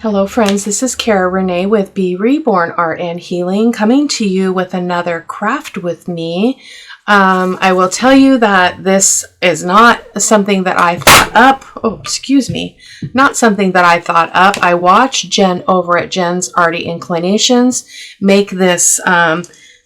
Hello friends, this is Cara-Renee with B.Reborn Art and Healing, coming to you with another craft with me. I will tell you that this is not something that I thought up. Not something that I thought up. I watched Jen over at Jen's Arty Inclinations make this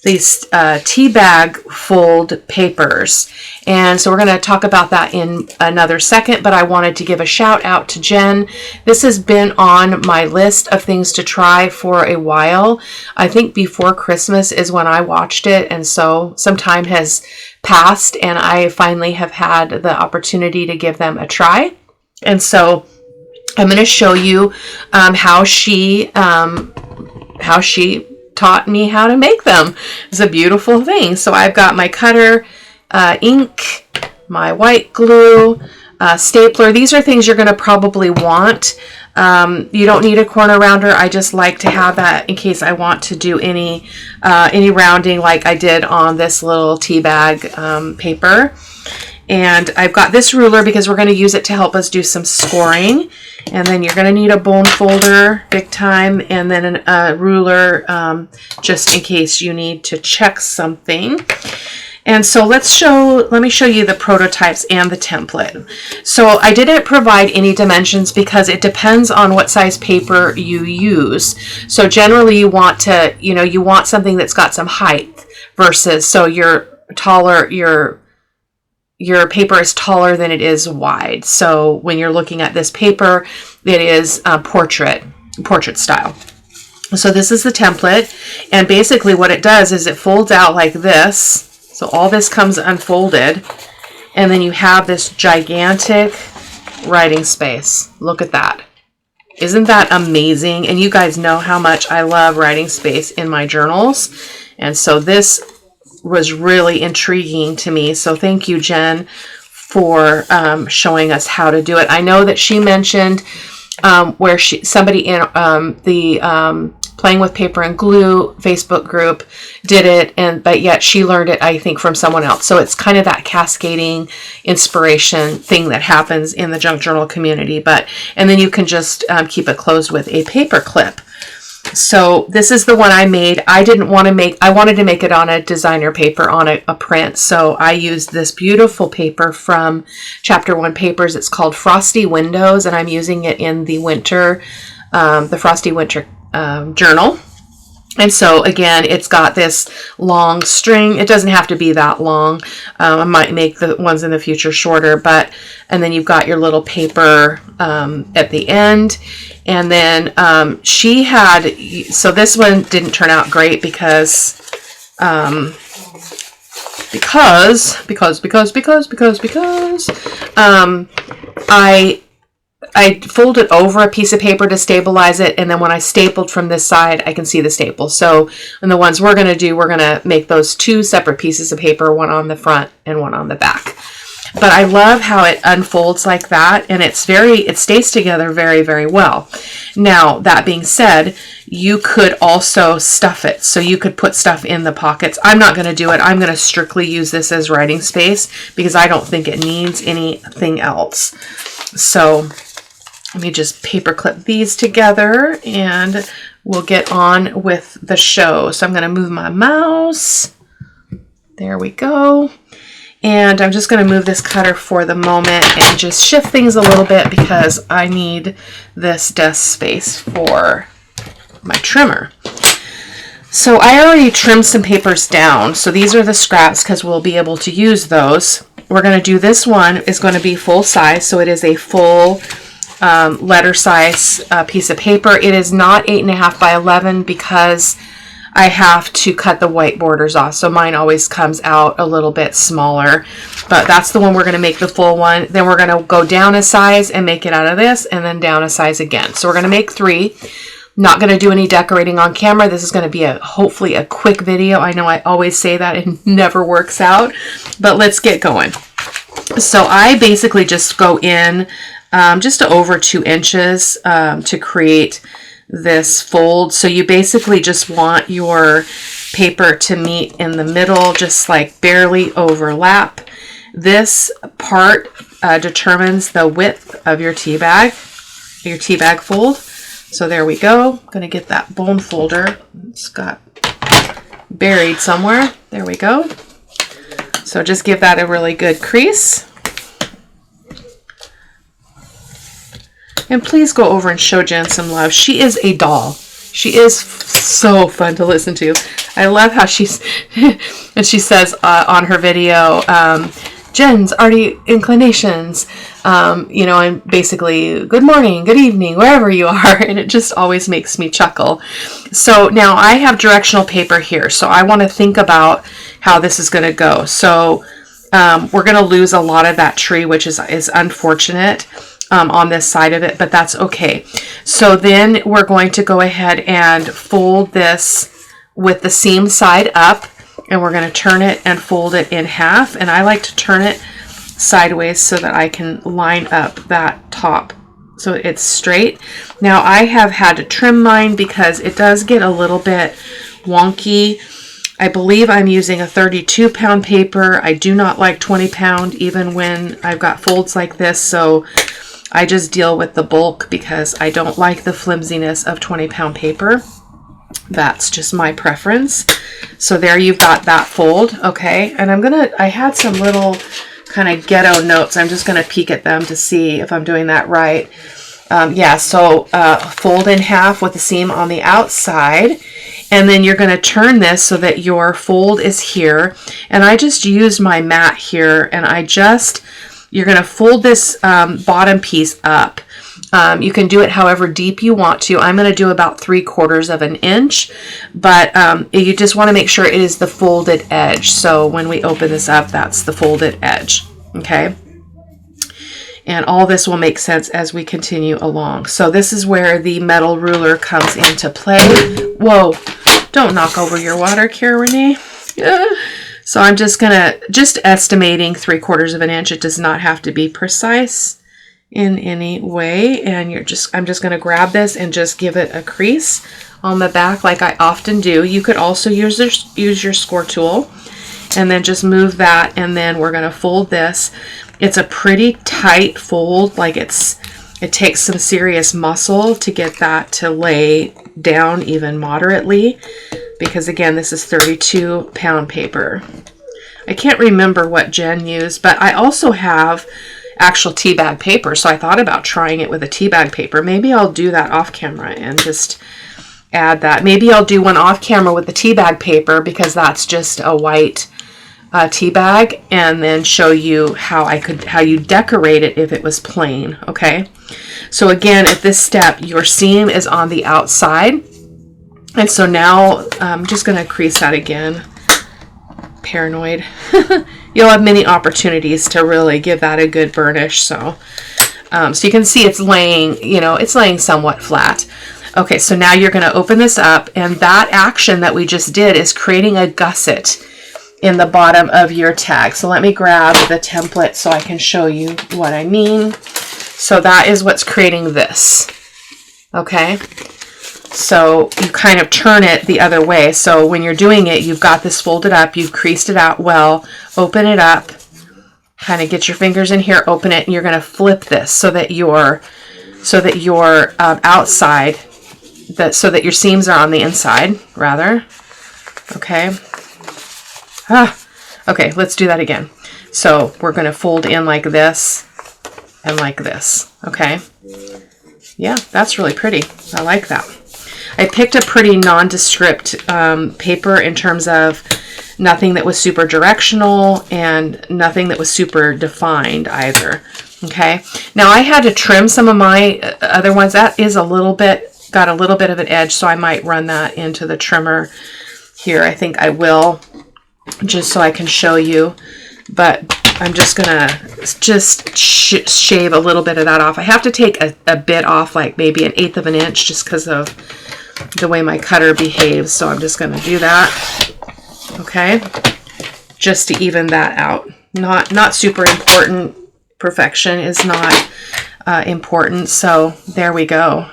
these tea bag fold papers. And so we're going to talk about that in another second, but I wanted to give a shout out to Jen. This has been on my list of things to try for a while. I think before Christmas is when I watched it, and so some time has passed and I finally have had the opportunity to give them a try. And so I'm going to show you how she taught me how to make them. It's a beautiful thing. So I've got my cutter, ink, my white glue, stapler. These are things you're going to probably want. You don't need a corner rounder. I just like to have that in case I want to do any rounding like I did on this little tea bag paper. And I've got this ruler because we're going to use it to help us do some scoring. And then you're going to need a bone folder, big time, and then a ruler just in case you need to check something. And so let me show you the prototypes and the template. So I didn't provide any dimensions because it depends on what size paper you use. So generally you want to, you want something that's got some height versus, so you're taller, your paper is taller than it is wide. So when you're looking at this paper, it is portrait style. So this is the template. And basically what it does is it folds out like this. So all this comes unfolded. And then you have this gigantic writing space. Look at that. Isn't that amazing? And you guys know how much I love writing space in my journals. And so this was really intriguing to me. So thank you, Jen, for showing us how to do it. I know that she mentioned where somebody in the Playing with Paper and Glue Facebook group did it, but yet she learned it, I think, from someone else. So it's kind of that cascading inspiration thing that happens in the junk journal community. And then you can just keep it closed with a paper clip. So this is the one I made. I wanted to make it on a designer paper, on a print. So I used this beautiful paper from Chapter 1 Papers. It's called Frosty Windows, and I'm using it in the winter, the Frosty Winter journal. And so again, it's got this long string. It doesn't have to be that long. I might make the ones in the future shorter, and then you've got your little paper at the end. And then so this one didn't turn out great because I folded over a piece of paper to stabilize it, and then when I stapled from this side, I can see the staple. So, and the ones we're going to do, we're going to make those two separate pieces of paper, one on the front and one on the back. But I love how it unfolds like that, and it stays together very, very well. Now, that being said, you could also stuff it. So you could put stuff in the pockets. I'm not going to do it. I'm going to strictly use this as writing space because I don't think it needs anything else. So let me just paper clip these together and we'll get on with the show. So I'm going to move my mouse. There we go. And I'm just going to move this cutter for the moment and just shift things a little bit because I need this desk space for my trimmer. So I already trimmed some papers down. So these are the scraps because we'll be able to use those. We're going to do this one is going to be full size. So it is a full letter size piece of paper. It is not 8.5 by 11 because I have to cut the white borders off. So mine always comes out a little bit smaller, but that's the one we're going to make the full one. Then we're going to go down a size and make it out of this, and then down a size again. So we're going to make 3. Not going to do any decorating on camera. This is going to be hopefully a quick video. I know I always say that, it never works out, but let's get going. So I basically just go in just over 2 inches to create this fold. So you basically just want your paper to meet in the middle, just like barely overlap. This part determines the width of your tea bag fold. So there we go. I'm going to get that bone folder. It's got buried somewhere. There we go. So just give that a really good crease. And please go over and show Jen some love. She is a doll. She is so fun to listen to. I love how she's, and she says on her video, Jen's arty inclinations, you know, and basically good morning, good evening, wherever you are. And it just always makes me chuckle. So now I have directional paper here. So I want to think about how this is going to go. So we're going to lose a lot of that tree, which is unfortunate. On this side of it, but that's okay. So then we're going to go ahead and fold this with the seam side up, and we're going to turn it and fold it in half. And I like to turn it sideways so that I can line up that top so it's straight. Now I have had to trim mine because it does get a little bit wonky. I believe I'm using a 32-pound paper. I do not like 20-pound even when I've got folds like this, so I just deal with the bulk because I don't like the flimsiness of 20-pound paper. That's just my preference. So there you've got that fold, okay? And I had some little kind of ghetto notes. I'm just gonna peek at them to see if I'm doing that right. Yeah, so fold in half with the seam on the outside, and then you're gonna turn this so that your fold is here. And I just used my mat here, and you're going to fold this bottom piece up. You can do it however deep you want to. I'm going to do about 3/4 of an inch, but you just want to make sure it is the folded edge. So when we open this up, that's the folded edge. Okay. And all this will make sense as we continue along. So this is where the metal ruler comes into play. Whoa, don't knock over your water, Cara-Renee. So I'm just estimating 3/4 of an inch. It does not have to be precise in any way. And I'm just going to grab this and just give it a crease on the back like I often do. You could also use your score tool and then just move that. And then we're going to fold this. It's a pretty tight fold. Like it takes some serious muscle to get that to lay down even moderately. Because again, this is 32-pound paper. I can't remember what Jen used, but I also have actual tea bag paper. So I thought about trying it with a tea bag paper. Maybe I'll do that off camera and just add that. Maybe I'll do one off camera with the tea bag paper because that's just a white tea bag, and then show you how you decorate it if it was plain. Okay. So again, at this step, your seam is on the outside. And so now I'm just going to crease that again. Paranoid. You'll have many opportunities to really give that a good burnish. So you can see it's laying somewhat flat. Okay, so now you're going to open this up, and that action that we just did is creating a gusset in the bottom of your tag. So let me grab the template so I can show you what I mean. So that is what's creating this. Okay. So you kind of turn it the other way. So when you're doing it, you've got this folded up, you've creased it out well, open it up, kind of get your fingers in here, open it, and you're going to flip this so that your outside, so that your seams are on the inside, rather. Okay. Okay, let's do that again. So we're going to fold in like this and like this. Okay. Yeah, that's really pretty. I like that. I picked a pretty nondescript paper in terms of nothing that was super directional and nothing that was super defined either. Okay. Now I had to trim some of my other ones. That is got a little bit of an edge, so I might run that into the trimmer here. I think I will, just so I can show you. But I'm just gonna shave a little bit of that off. I have to take a bit off, like maybe 1/8 of an inch, just because of the way my cutter behaves. So I'm just gonna do that. Okay, just to even that out. Not super important. Perfection is not important. So there we go.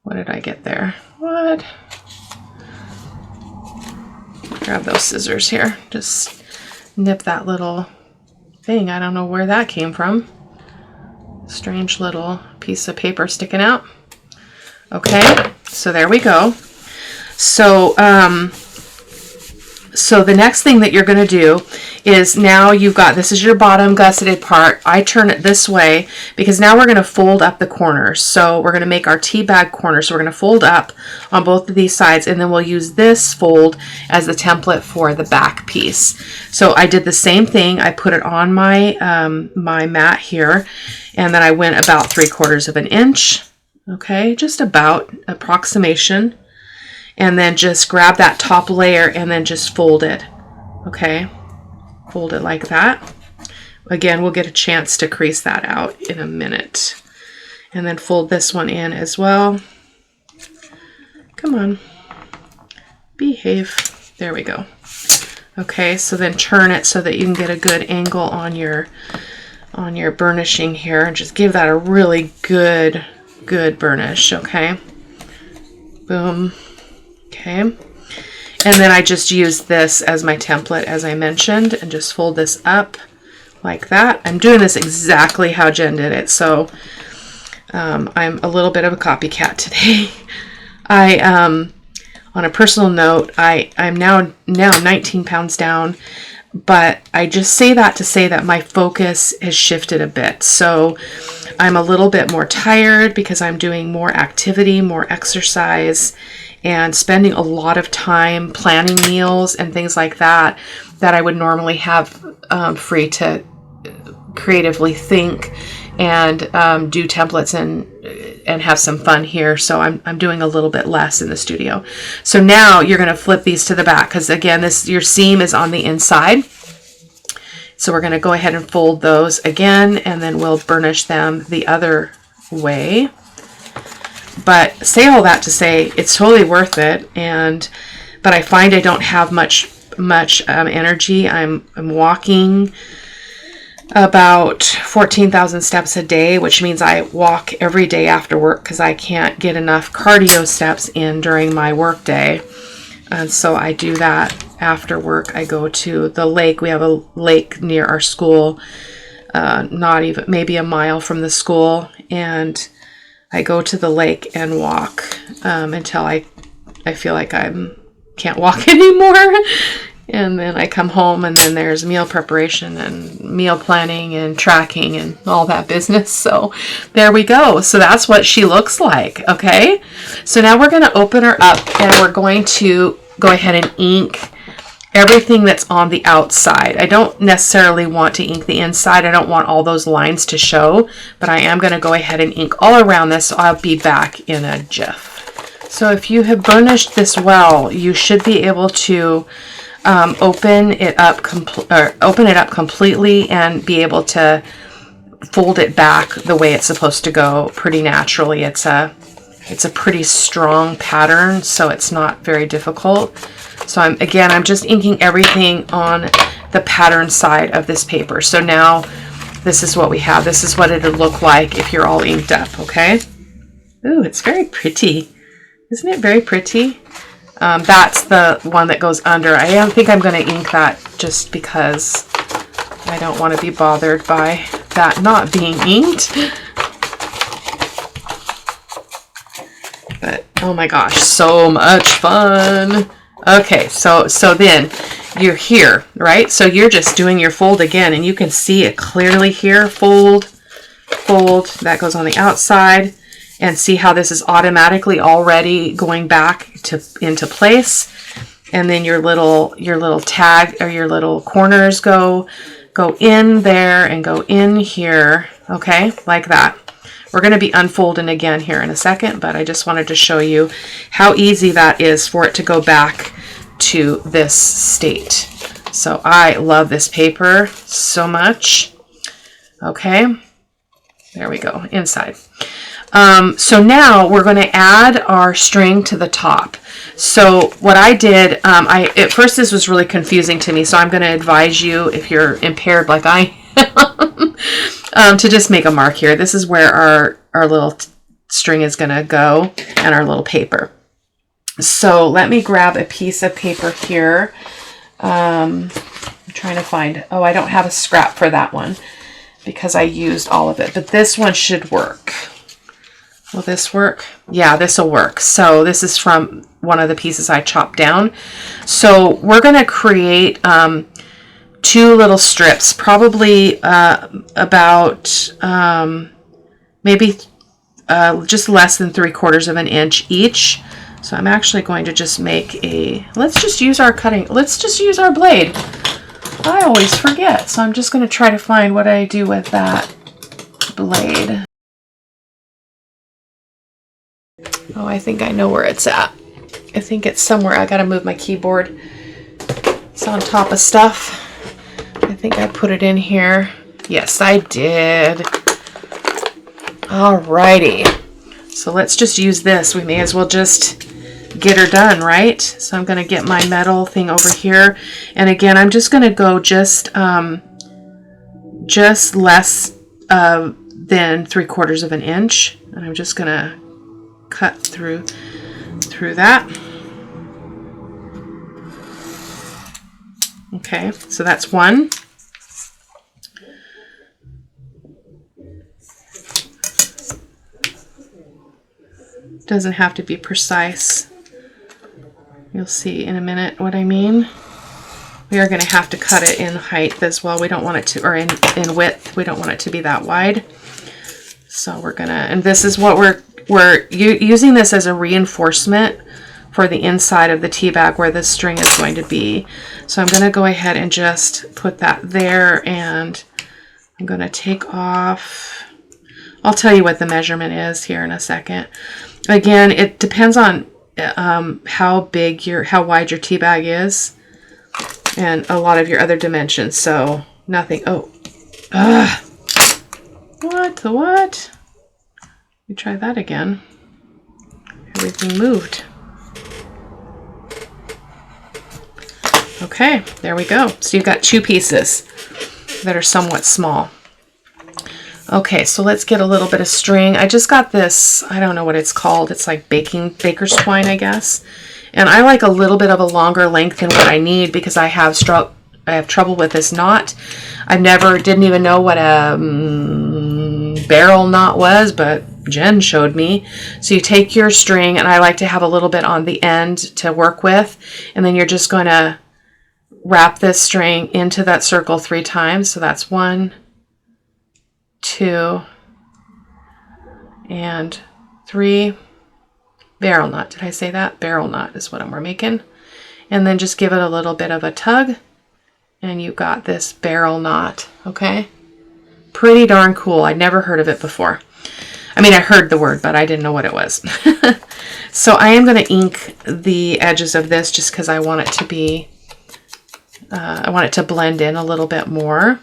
What did I get there? What? Grab those scissors here. Just nip that little thing. I don't know where that came from. Strange little piece of paper sticking out. Okay, so there we go. So, so the next thing that you're going to do is, now you've got, this is your bottom gusseted part. I turn it this way because now we're going to fold up the corners. So we're going to make our tea bag corners. So we're going to fold up on both of these sides, and then we'll use this fold as the template for the back piece. So I did the same thing. I put it on my, my mat here, and then I went about 3/4 of an inch. Okay, just about approximation. And then just grab that top layer and then just fold it. Okay, fold it like that. Again, we'll get a chance to crease that out in a minute. And then fold this one in as well. Come on, behave. There we go. Okay, so then turn it so that you can get a good angle on your burnishing here, and just give that a really good burnish. Okay, boom. Okay, and then I just use this as my template, as I mentioned, and just fold this up like that. I'm doing this exactly how Jen did it, so I'm a little bit of a copycat today. On a personal note, I'm now 19 pounds down, but I just say that to say that my focus has shifted a bit. So I'm a little bit more tired because I'm doing more activity, more exercise, and spending a lot of time planning meals and things like that I would normally have free to creatively think and do templates and have some fun here. So I'm doing a little bit less in the studio. So now you're going to flip these to the back, because again, your seam is on the inside. So we're going to go ahead and fold those again, and then we'll burnish them the other way. But say all that to say it's totally worth it. But I find I don't have much energy. I'm walking about 14,000 steps a day, which means I walk every day after work because I can't get enough cardio steps in during my work day. And so I do that after work. I go to the lake. We have a lake near our school, not even maybe a mile from the school, and I go to the lake and walk until I feel like I can't walk anymore. And then I come home, and then there's meal preparation and meal planning and tracking and all that business. So there we go. So that's what she looks like. Okay. So now we're going to open her up, and we're going to go ahead and ink everything that's on the outside. I don't necessarily want to ink the inside. I don't want all those lines to show, but I am going to go ahead and ink all around this. So I'll be back in a jiff. So if you have burnished this well, you should be able to open it up completely and be able to fold it back the way it's supposed to go pretty naturally. It's a pretty strong pattern, so it's not very difficult. So I'm just inking everything on the pattern side of this paper. So now this is what we have. This is what it would look like if you're all inked up. Okay. Ooh, it's very pretty. Isn't it very pretty? That's the one that goes under. I think I'm going to ink that just because I don't want to be bothered by that not being inked. But oh my gosh, so much fun. Okay, so then you're here, right? So you're just doing your fold again, and you can see it clearly here. Fold, fold, that goes on the outside. And see how this is automatically already going back into place. And then your little tag or your little corners go in there and go in here. Okay, like that. We're going to be unfolding again here in a second, but I just wanted to show you how easy that is for it to go back to this state. So I love this paper so much. Okay, there we go, inside. So now we're going to add our string to the top. So what I did, at first this was really confusing to me, so I'm going to advise you, if you're impaired like I am, to just make a mark here. This is where our little string is going to go, and our little paper. So let me grab a piece of paper here. I'm trying to find, oh, I don't have a scrap for that one because I used all of it, but this one should work. Will this work? Yeah, this will work. So this is from one of the pieces I chopped down. So we're going to create 2 little strips, probably about maybe just less than 3/4 of an inch each. So I'm actually going to just make let's just use our blade. I always forget. So I'm just going to try to find what I do with that blade. Oh, I think I know where it's at. I think it's somewhere. I gotta move my keyboard. It's on top of stuff. I think I put it in here. Yes, I did. Alrighty. So let's just use this. We may as well just get her done, right? So I'm gonna get my metal thing over here. And again, I'm just gonna go just less than 3/4 of an inch. And I'm just gonna cut through that. Okay, so that's one. Doesn't have to be precise. You'll see in a minute what I mean. We are going to have to cut it in height as well. We don't want it to, or in width. We don't want it to be that wide. So we're gonna, and this is what we're using this as a reinforcement for the inside of the tea bag where the string is going to be. So I'm going to go ahead and just put that there, and I'm going to take off. I'll tell you what the measurement is here in a second. Again, it depends on how wide your tea bag is, and a lot of your other dimensions. So nothing. Oh, what the what? We try that again. Everything moved. Okay, there we go. So you've got 2 pieces that are somewhat small. Okay, so let's get a little bit of string. I just got this, I don't know what it's called. It's like baker's twine, I guess. And I like a little bit of a longer length than what I need because I have trouble with this knot. I didn't even know what a barrel knot was, but Jen showed me. So you take your string, and I like to have a little bit on the end to work with, and then you're just going to wrap this string into that circle 3 times. So that's 1, 2, and 3. Barrel knot. Did I say that? Barrel knot is what we're making. And then just give it a little bit of a tug, and you've got this barrel knot. Okay? Pretty darn cool. I'd never heard of it before. I mean, I heard the word, but I didn't know what it was. So I am going to ink the edges of this just because I want it to be, I want it to blend in a little bit more.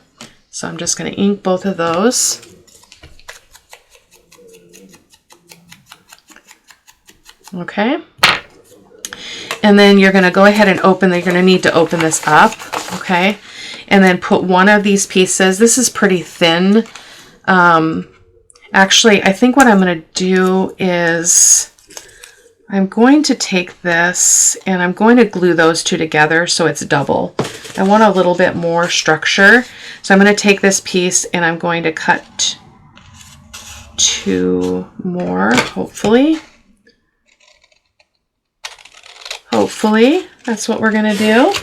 So I'm just going to ink both of those. Okay. And then you're going to go ahead and you're going to need to open this up. Okay. And then put one of these pieces. This is pretty thin. Actually, I think what I'm going to do is I'm going to take this and I'm going to glue those 2 together so it's double. I want a little bit more structure. So I'm going to take this piece and I'm going to cut 2 more, hopefully. Hopefully, that's what we're going to do.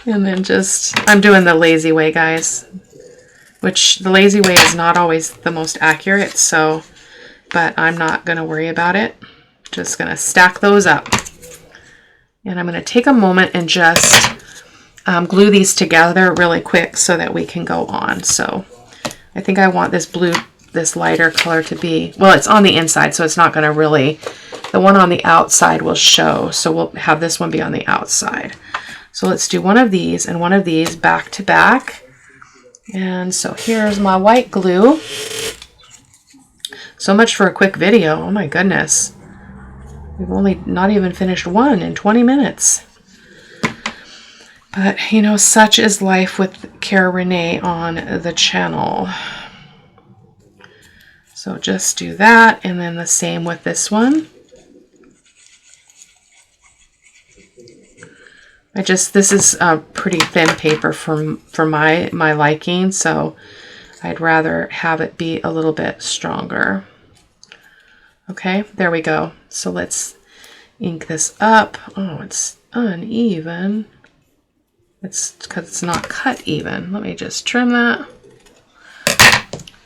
And then I'm doing the lazy way, guys, which the lazy way is not always the most accurate, so, but I'm not going to worry about it. Just going to stack those up. And I'm going to take a moment and just glue these together really quick so that we can go on. So I think I want this lighter color to be, well, it's on the inside, so it's not going to really, the one on the outside will show. So we'll have this one be on the outside. So let's do one of these and one of these back to back. And so here's my white glue. So much for a quick video. Oh my goodness. We've only not even finished one in 20 minutes. But, you know, such is life with Cara-Renee on the channel. So just do that, and then the same with this one. This is a pretty thin paper for my liking, so I'd rather have it be a little bit stronger. Okay, there we go. So let's ink this up. Oh, it's uneven. It's because it's not cut even. Let me just trim that.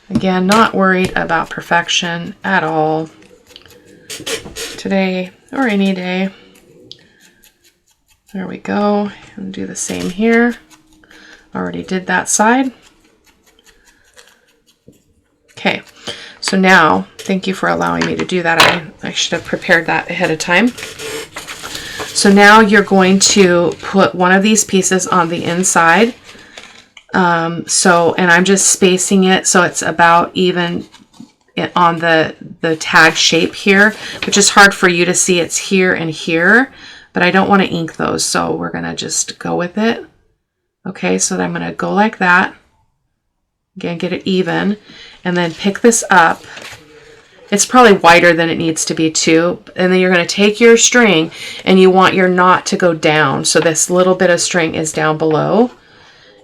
Again, not worried about perfection at all today or any day. There we go. And do the same here. Already did that side. Okay, so now, thank you for allowing me to do that. I should have prepared that ahead of time. So now you're going to put one of these pieces on the inside. And I'm just spacing it so it's about even on the tag shape here, which is hard for you to see. It's here and here, but I don't want to ink those, so we're going to just go with it. Okay, so I'm going to go like that. Again, get it even, and then pick this up. It's probably wider than it needs to be too. And then you're going to take your string and you want your knot to go down. So this little bit of string is down below.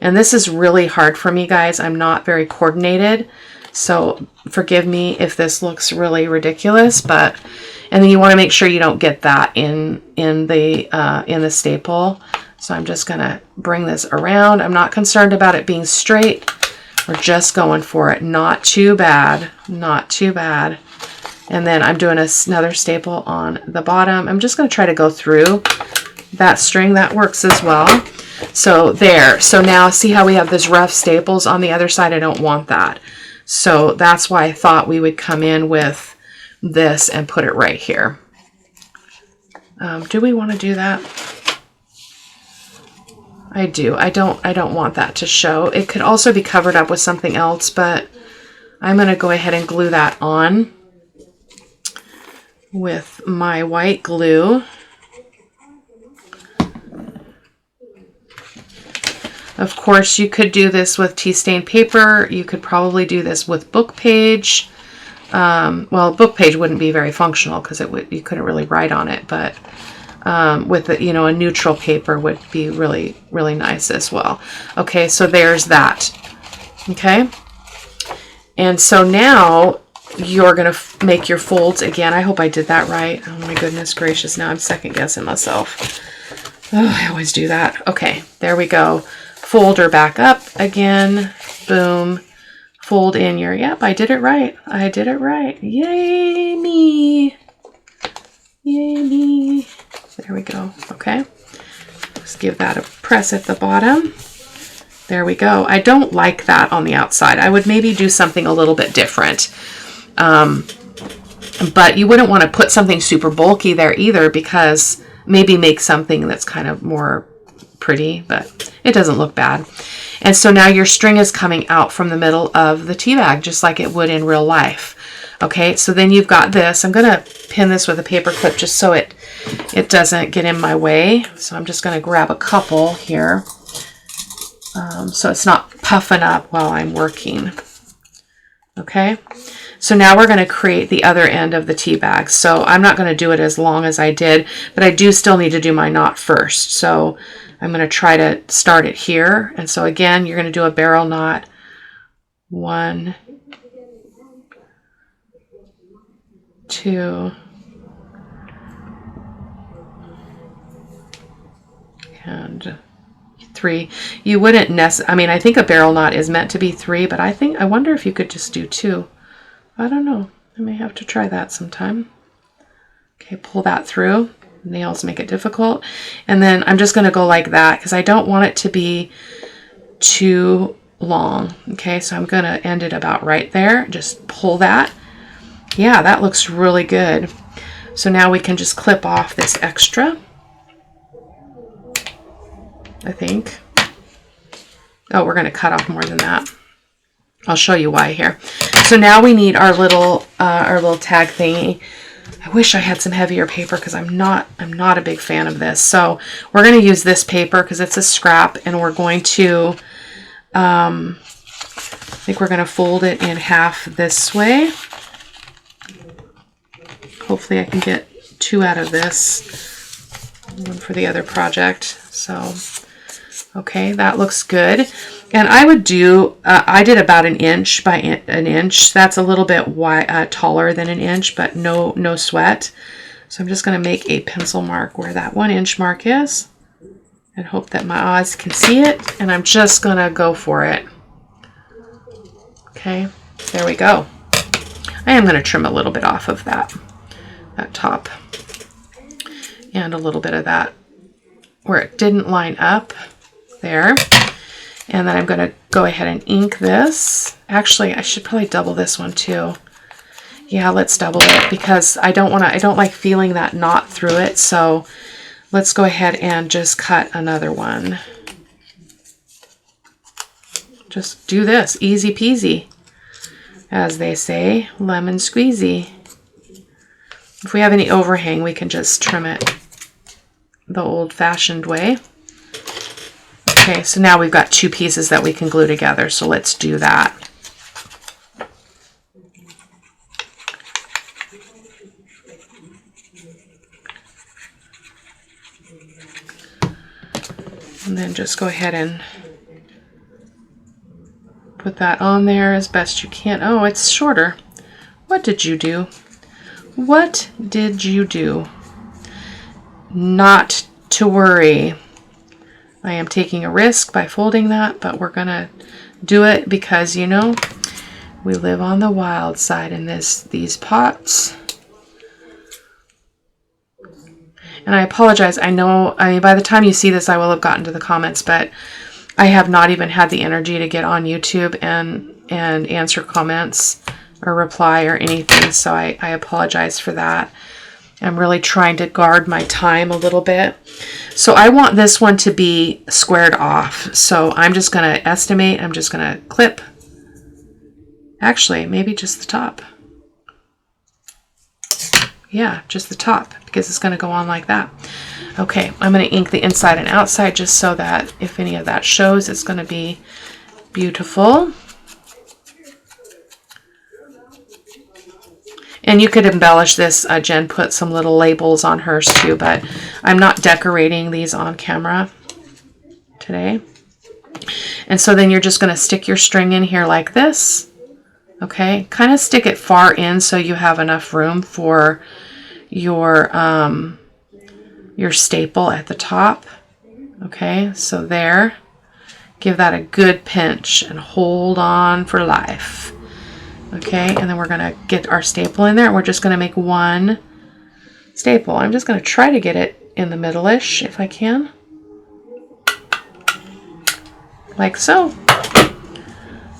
And this is really hard for me, guys. I'm not very coordinated. So forgive me if this looks really ridiculous, and then you want to make sure you don't get that in the staple. So I'm just going to bring this around. I'm not concerned about it being straight. We're just going for it. Not too bad. Not too bad. And then I'm doing another staple on the bottom. I'm just going to try to go through that string. That works as well. So there. So now see how we have this rough staples on the other side? I don't want that. So that's why I thought we would come in with this and put it right here. Do we want to do that? I do. I don't want that to show. It could also be covered up with something else, but I'm going to go ahead and glue that on with my white glue. Of course, you could do this with tea stain paper. You could probably do this with book page. Well, book page wouldn't be very functional because you couldn't really write on it, but with a neutral paper would be really, really nice as well. Okay, so there's that. Okay, and so now you're gonna make your folds again. I hope I did that right. Oh my goodness gracious, now I'm second guessing myself. Oh, I always do that. Okay, there we go. Fold her back up again. Boom. Fold in your, yep, I did it right. I did it right. Yay me. Yay me. There we go. Okay. Just give that a press at the bottom. There we go. I don't like that on the outside. I would maybe do something a little bit different. But you wouldn't want to put something super bulky there either, because maybe make something that's kind of more pretty, but it doesn't look bad. And so now your string is coming out from the middle of the tea bag, just like it would in real life. Okay, so then you've got this. I'm going to pin this with a paper clip just so it doesn't get in my way. So I'm just going to grab a couple here so it's not puffing up while I'm working. Okay, so now we're going to create the other end of the tea bag. So I'm not going to do it as long as I did, but I do still need to do my knot first. So I'm going to try to start it here. And so again, you're going to do a barrel knot. 1, 2, and 3. You wouldn't I mean, I think a barrel knot is meant to be 3, but I wonder if you could just do 2. I don't know. I may have to try that sometime. Okay, pull that through. Nails make it difficult. And then I'm just going to go like that because I don't want it to be too long. Okay, so I'm going to end it about right there. Just pull that. Yeah, that looks really good. So now we can just clip off this extra, I think. Oh, we're going to cut off more than that. I'll show you why here. So now we need our little tag thingy. I wish I had some heavier paper because I'm not a big fan of this. So we're going to use this paper because it's a scrap, and we're going to, I think we're going to fold it in half this way. Hopefully I can get 2 out of this, one for the other project. So, okay, that looks good. And I would do, I did about an inch by an inch. That's a little bit wide, taller than an inch, but no sweat. So I'm just going to make a pencil mark where that 1 inch mark is and hope that my eyes can see it. And I'm just going to go for it. Okay, there we go. I am going to trim a little bit off of that top and a little bit of that where it didn't line up there. And then I'm going to go ahead and ink this. Actually, I should probably double this one too. Yeah, let's double it because I don't like feeling that knot through it. So let's go ahead and just cut another one. Just do this, easy peasy, as they say, lemon squeezy. If we have any overhang, we can just trim it the old-fashioned way. Okay, so now we've got 2 pieces that we can glue together, so let's do that. And then just go ahead and put that on there as best you can. Oh, it's shorter. What did you do? What did you do? Not to worry. I am taking a risk by folding that, but we're gonna do it because, you know, we live on the wild side in these pots. And I apologize. I know, I mean, by the time you see this, I will have gotten to the comments, but I have not even had the energy to get on YouTube and answer comments or reply or anything. So I apologize for that. I'm really trying to guard my time a little bit. So I want this one to be squared off. So I'm just going to estimate. I'm just going to clip. Actually, maybe just the top. Yeah, just the top because it's going to go on like that. Okay, I'm going to ink the inside and outside just so that if any of that shows, it's going to be beautiful. And you could embellish this. Jen put some little labels on hers too, but I'm not decorating these on camera today. And so then you're just going to stick your string in here like this. Okay, kind of stick it far in so you have enough room for your staple at the top. Okay, so there. Give that a good pinch and hold on for life. Okay, and then we're going to get our staple in there, and we're just going to make 1 staple. I'm just going to try to get it in the middle-ish if I can. Like so.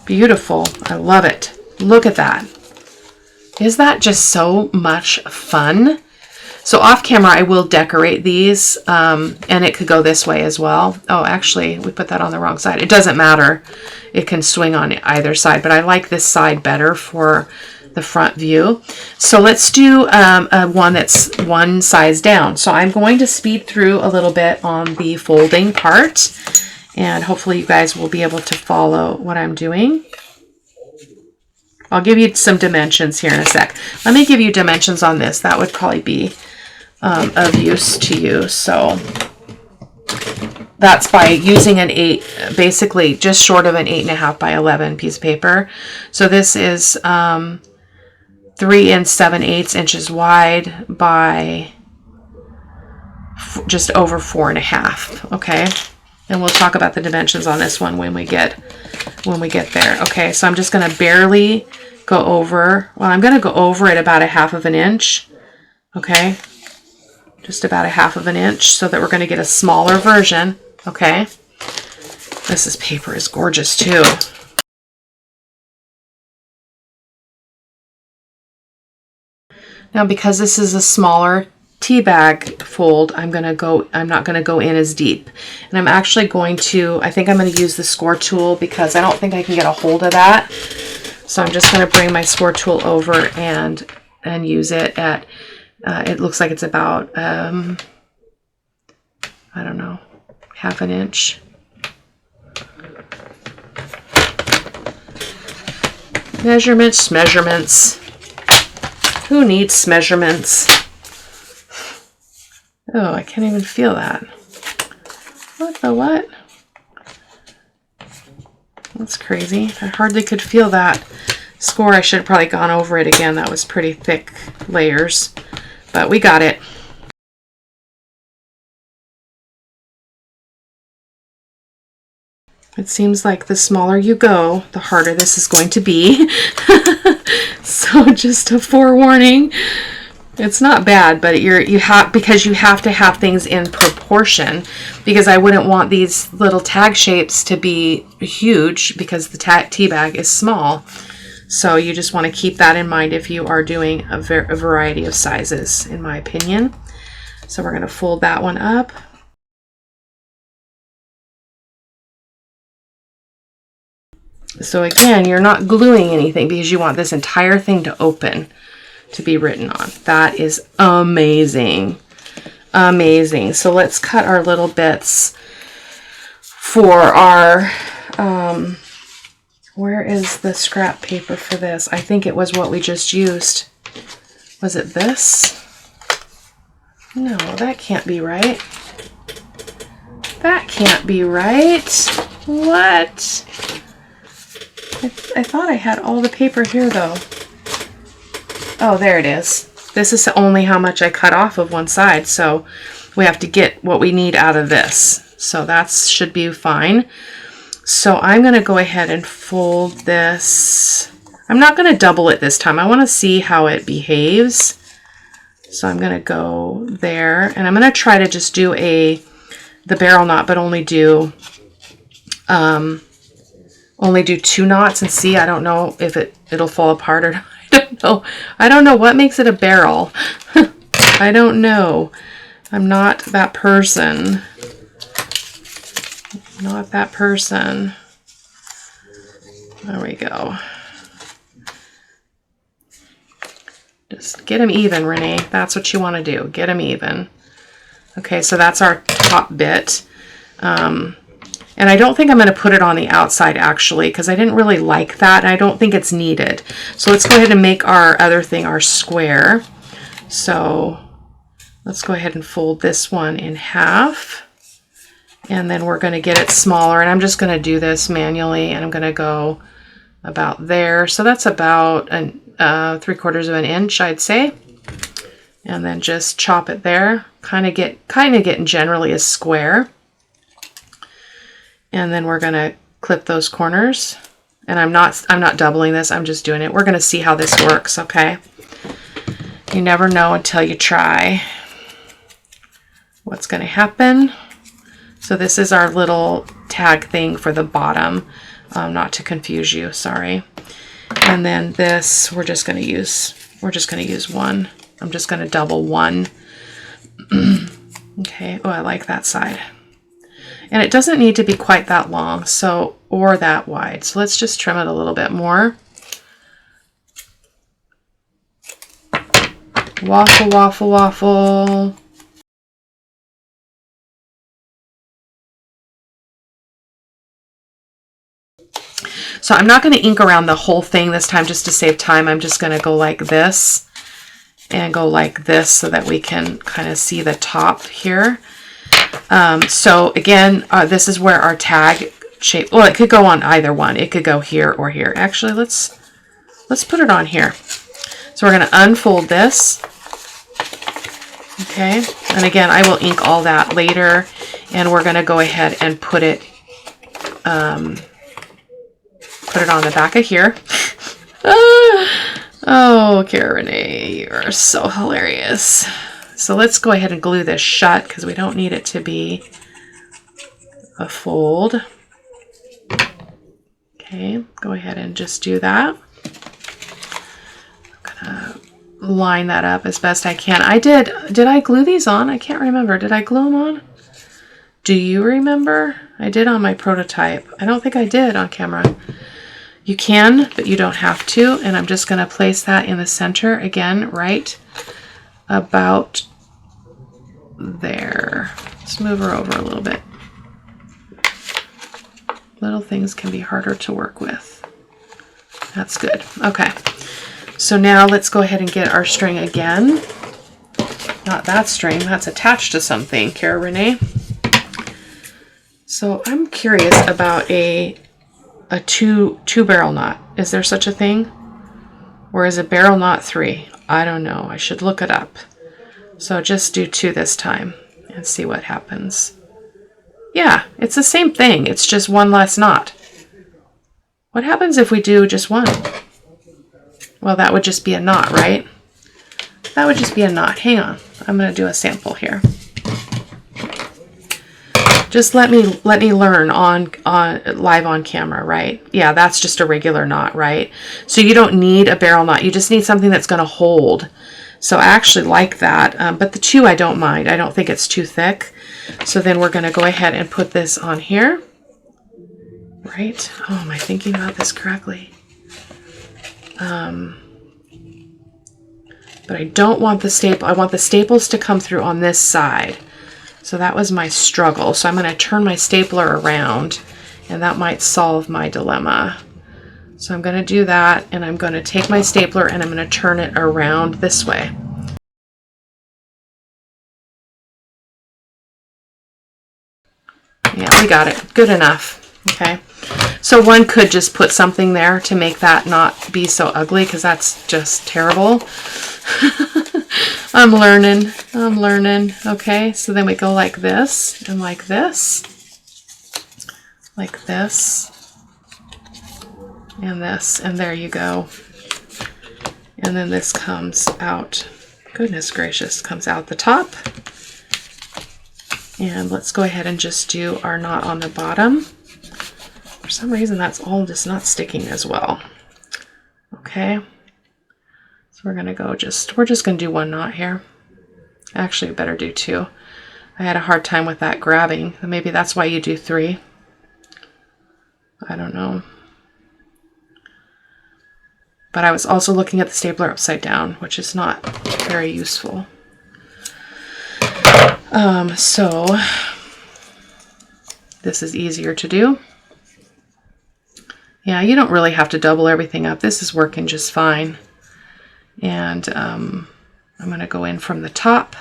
Beautiful. I love it. Look at that. Is that just so much fun? So off camera, I will decorate these, and it could go this way as well. Oh, actually, we put that on the wrong side. It doesn't matter. It can swing on either side, but I like this side better for the front view. So let's do one that's 1 size down. So I'm going to speed through a little bit on the folding part, and hopefully you guys will be able to follow what I'm doing. I'll give you some dimensions here in a sec. Let me give you dimensions on this. That would probably be of use to you. So that's by using an 8, basically just short of an 8.5 by 11 piece of paper. So this is 3 7/8 inches wide by just over 4.5. Okay, and we'll talk about the dimensions on this one when we get there. Okay, so I'm just going to barely go over. Well, I'm going to go over it about 1/2 inch. Okay, just about 1/2 inch, so that we're going to get a smaller version. Okay, this paper is gorgeous too. Now, because this is a smaller tea bag fold, I'm not going to go in as deep. And I'm actually going to, I think I'm going to use the score tool because I don't think I can get a hold of that. So I'm just going to bring my score tool over and use it at, it looks like it's about, I don't know, 1/2 inch. Measurements. Who needs measurements? Oh, I can't even feel that. What the what? That's crazy. I hardly could feel that score. I should have probably gone over it again. That was pretty thick layers, but we got it. It seems like the smaller you go, the harder this is going to be. So just a forewarning. It's not bad, but because you have to have things in proportion, because I wouldn't want these little tag shapes to be huge because the tea bag is small. So you just want to keep that in mind if you are doing a variety of sizes, in my opinion. So we're going to fold that one up. So again, you're not gluing anything because you want this entire thing to open to be written on. That is amazing. Amazing. So let's cut our little bits for our, where is the scrap paper for this? I think it was what we just used. Was it this? No, that can't be right. That can't be right. What? I thought I had all the paper here though. Oh, there it is. This is only how much I cut off of one side, so we have to get what we need out of this. So that should be fine. So I'm going to go ahead and fold this. I'm not going to double it this time. I want to see how it behaves. So I'm going to go there, and I'm going to try to just do the barrel knot, but only do 2 knots and see. I don't know if it'll fall apart or not. I don't know what makes it a barrel. I don't know. I'm not that person. Not that person. There we go. Just get them even, Renee. That's what you want to do. Get them even. Okay, so that's our top bit. And I don't think I'm going to put it on the outside actually, because I didn't really like that, and I don't think it's needed. So let's go ahead and make our other thing our square. So let's go ahead and fold this one in half. And then we're going to get it smaller, and I'm just going to do this manually, and I'm going to go about there. So that's about 3/4 of an inch, I'd say. And then just chop it there, kind of getting generally a square. And then we're going to clip those corners. And I'm not doubling this, I'm just doing it. We're going to see how this works, okay? You never know until you try what's going to happen. So this is our little tag thing for the bottom, not to confuse you, sorry. And then this, we're just going to use one. I'm just going to double one. Okay, oh, I like that side. And it doesn't need to be quite that long, so, or that wide. So let's just trim it a little bit more. Waffle, waffle, waffle. So I'm not going to ink around the whole thing this time just to save time. I'm just going to go like this and go like this so that we can kind of see the top here. So again, this is where our tag shape, well, it could go on either one. It could go here or here. Actually, let's put it on here. So we're going to unfold this. Okay. And again, I will ink all that later, and we're going to go ahead and put it on the back of here. Oh, Cara-Renee, you are so hilarious. So let's go ahead and glue this shut because we don't need it to be a fold. Okay, go ahead and just do that. I'm gonna line that up as best I can. Did I glue these on? I can't remember. Did I glue them on? Do you remember? I did on my prototype. I don't think I did on camera. You can, but you don't have to. And I'm just gonna place that in the center again, right about there. Let's move her over a little bit. Little things can be harder to work with. That's good. Okay. So now let's go ahead and get our string again. Not that string, that's attached to something, Cara-Renee. So I'm curious about a a two barrel knot. Is there such a thing? Or is a barrel knot 3? I don't know. I should look it up. So just do 2 this time and see what happens. Yeah, it's the same thing. It's just 1 less knot. What happens if we do just 1? Well, that would just be a knot, right? That would just be a knot. Hang on. I'm going to do a sample here. Just let me learn on live on camera, right? Yeah, that's just a regular knot, right? So you don't need a barrel knot. You just need something that's going to hold. So I actually like that, but the 2 I don't mind. I don't think it's too thick. So then we're going to go ahead and put this on here, right? Oh, am I thinking about this correctly? But I don't want the staple. I want the staples to come through on this side. So that was my struggle. So I'm going to turn my stapler around, and that might solve my dilemma. So I'm going to do that, and I'm going to take my stapler and I'm going to turn it around this way. Yeah, we got it. Good enough. Okay. So one could just put something there to make that not be so ugly, because that's just terrible. I'm learning. Okay, so then we go like this and like this, like this, and this, and there you go. And then this comes out, goodness gracious, comes out the top. And let's go ahead and just do our knot on the bottom. For some reason, that's all just not sticking as well. Okay. So we're gonna go we're just gonna do 1 knot here. Actually, better do 2. I had a hard time with that grabbing. Maybe that's why you do 3. I don't know. But I was also looking at the stapler upside down, which is not very useful. So this is easier to do. Yeah, you don't really have to double everything up. This is working just fine. And I'm going to go in from the top,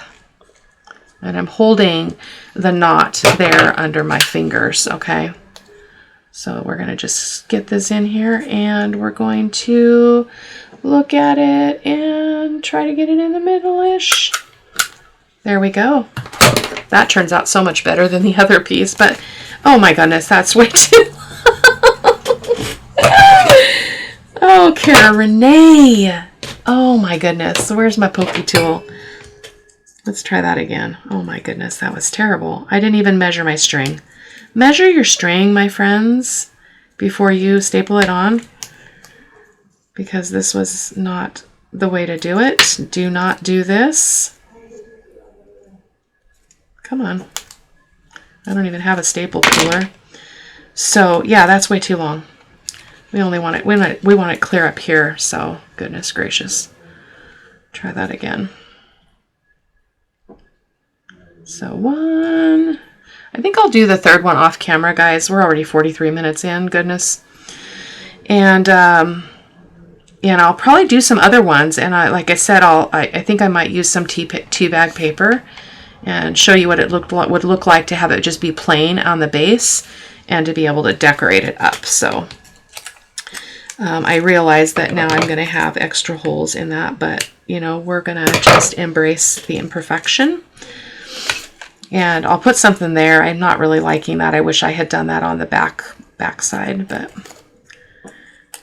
and I'm holding the knot there under my fingers, okay? So we're going to just get this in here, and we're going to look at it and try to get it in the middle-ish. There we go. That turns out so much better than the other piece, but oh my goodness, that's way too Oh, Cara-Renee. Oh my goodness. Where's my pokey tool? Let's try that again. Oh my goodness, that was terrible. I didn't even measure my string. Measure your string, my friends, before you staple it on, because this was not the way to do it. Do not do this. Come on. I don't even have a staple puller. So yeah, that's way too long. We only want it, we want it clear up here, so goodness gracious. Try that again. So 1, I think I'll do the 3rd one off camera, guys. We're already 43 minutes in, goodness. And I'll probably do some other ones, and like I said, I think I might use some tea bag paper and show you what it would look like to have it just be plain on the base and to be able to decorate it up. So I realize that now I'm going to have extra holes in that, but you know, we're going to just embrace the imperfection. And I'll put something there. I'm not really liking that. I wish I had done that on the back side, but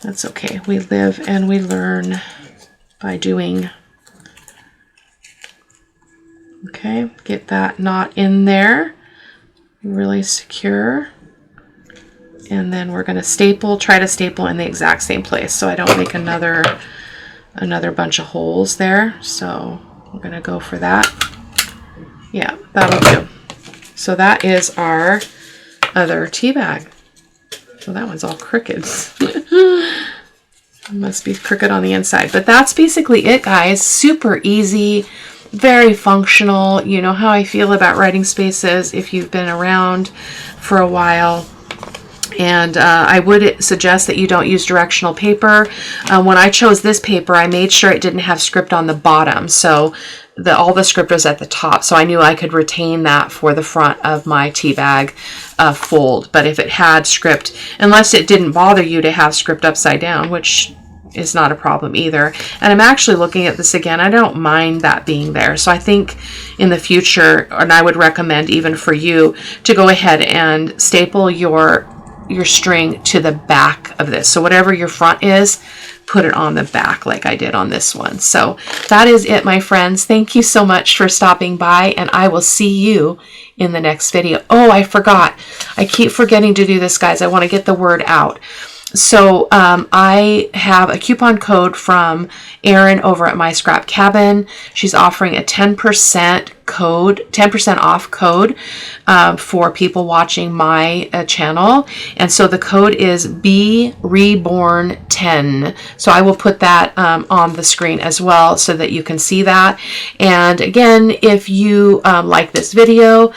that's okay. We live and we learn by doing. Okay, get that knot in there, really secure. And then we're going to try to staple in the exact same place so I don't make another bunch of holes there. So we're going to go for that. Yeah, that'll do. So that is our other tea bag. So that one's all crooked. It must be crooked on the inside. But that's basically it, guys. Super easy, very functional. You know how I feel about writing spaces if you've been around for a while. And I would suggest that you don't use directional paper. When I chose this paper, I made sure it didn't have script on the bottom. So all the script was at the top. So I knew I could retain that for the front of my tea bag fold. But if it had script, unless it didn't bother you to have script upside down, which is not a problem either. And I'm actually looking at this again. I don't mind that being there. So I think in the future, and I would recommend even for you, to go ahead and staple your string to the back of this. So whatever your front is, put it on the back like I did on this one. So that is it, my friends. Thank you so much for stopping by, and I will see you in the next video. Oh, I forgot. I keep forgetting to do this, guys. I want to get the word out. So I have a coupon code from Erin over at My Scrap Cabin. She's offering a 10% code, 10% off code for people watching my channel. And so the code is B.Reborn 10. So I will put that on the screen as well so that you can see that. And again, if you like this video,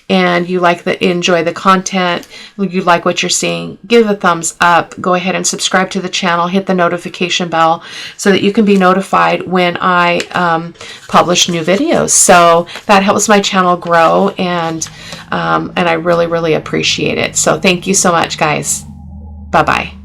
and you enjoy the content, you like what you're seeing, give a thumbs up, go ahead and subscribe to the channel, hit the notification bell so that you can be notified when I publish new videos. So that helps my channel grow, and I really, really appreciate it. So thank you so much, guys. Bye-bye.